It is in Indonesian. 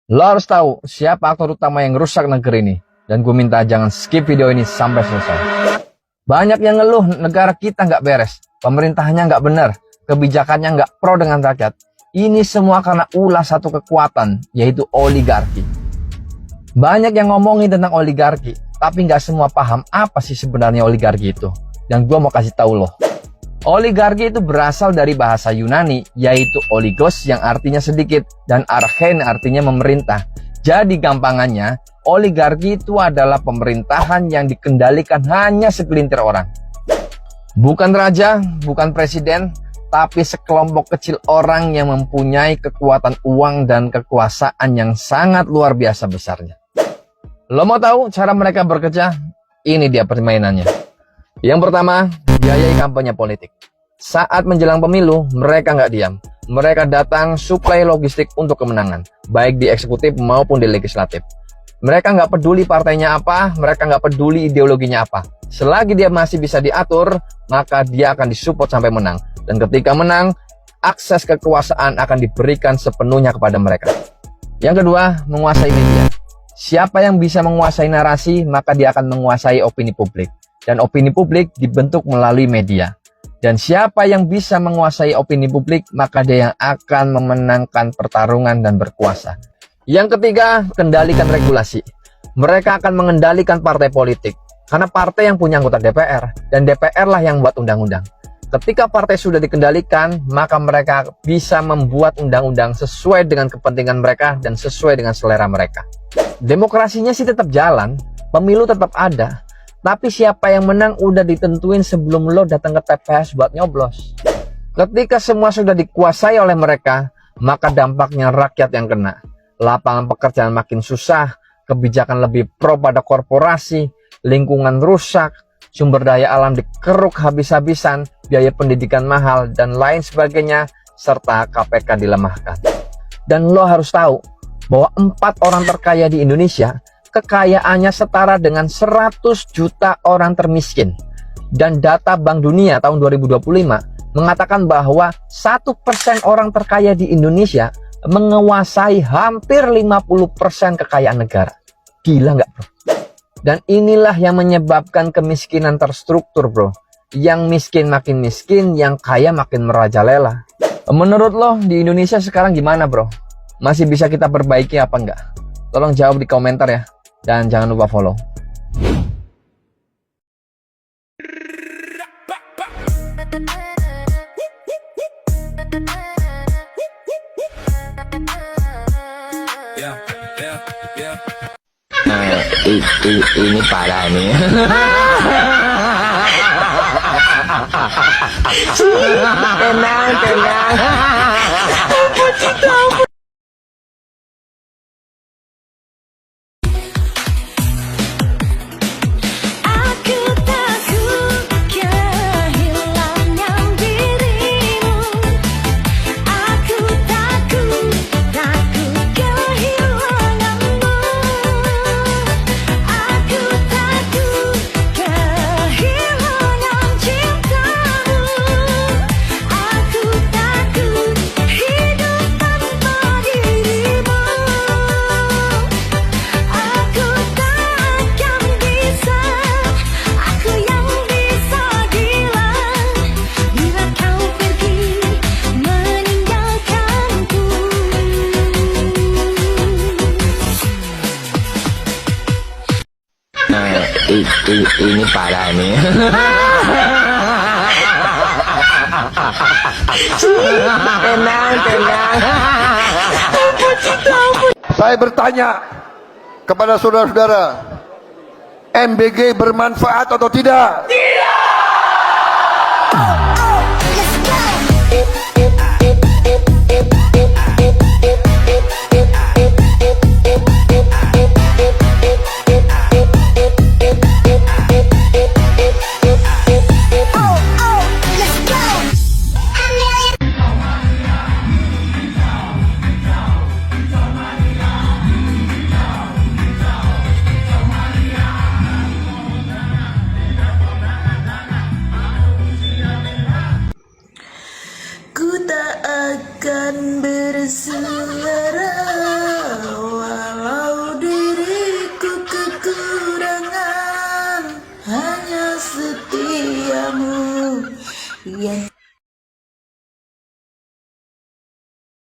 Lo harus tahu siapa aktor utama yang rusak negeri ini. Dan gue minta jangan skip video ini sampai selesai. Banyak yang ngeluh negara kita nggak beres, pemerintahnya nggak benar, kebijakannya nggak pro dengan rakyat. Ini semua karena ulah satu kekuatan, yaitu oligarki. Banyak yang ngomongin tentang oligarki, tapi nggak semua paham apa sih sebenarnya oligarki itu. Dan gue mau kasih tahu lo. Oligarki itu berasal dari bahasa Yunani, yaitu oligos yang artinya sedikit, dan archen artinya memerintah. Jadi gampangannya, oligarki itu adalah pemerintahan yang dikendalikan hanya segelintir orang. Bukan raja, bukan presiden, tapi sekelompok kecil orang yang mempunyai kekuatan uang dan kekuasaan yang sangat luar biasa besarnya. Lo mau tahu cara mereka bekerja? Ini dia permainannya. Yang pertama, biayai kampanye politik. Saat menjelang pemilu, mereka nggak diam. Mereka datang suplai logistik untuk kemenangan, baik di eksekutif maupun di legislatif. Mereka nggak peduli partainya apa, mereka nggak peduli ideologinya apa. Selagi dia masih bisa diatur, maka dia akan disupport sampai menang. Dan ketika menang, akses kekuasaan akan diberikan sepenuhnya kepada mereka. Yang kedua, menguasai media. Siapa yang bisa menguasai narasi, maka dia akan menguasai opini publik. Dan opini publik dibentuk melalui media. Dan siapa yang bisa menguasai opini publik, maka dia yang akan memenangkan pertarungan dan berkuasa. Yang ketiga, kendalikan regulasi. Mereka akan mengendalikan partai politik. Karena partai yang punya anggota DPR, dan DPR lah yang buat undang-undang. Ketika partai sudah dikendalikan, maka mereka bisa membuat undang-undang sesuai dengan kepentingan mereka dan sesuai dengan selera mereka. Demokrasinya sih tetap jalan, pemilu tetap ada. Tapi siapa yang menang udah ditentuin sebelum lo datang ke TPS buat nyoblos. Ketika semua sudah dikuasai oleh mereka, maka dampaknya rakyat yang kena. Lapangan pekerjaan makin susah, kebijakan lebih pro pada korporasi, lingkungan rusak, sumber daya alam dikeruk habis-habisan, biaya pendidikan mahal, dan lain sebagainya, serta KPK dilemahkan. Dan lo harus tahu bahwa 4 orang terkaya di Indonesia, kekayaannya setara dengan 100 juta orang termiskin. Dan data Bank Dunia tahun 2025 mengatakan bahwa 1% orang terkaya di Indonesia menguasai hampir 50% kekayaan negara. Gila nggak bro? Dan inilah yang menyebabkan kemiskinan terstruktur bro. Yang miskin makin miskin, yang kaya makin merajalela. Menurut lo di Indonesia sekarang gimana bro? Masih bisa kita perbaiki apa enggak? Tolong jawab di komentar ya. Dan jangan lupa follow. Ini parah nih. Tenang. Ini parah nih. Tenang. Saya bertanya kepada saudara-saudara, MBG bermanfaat atau tidak? setiamu yang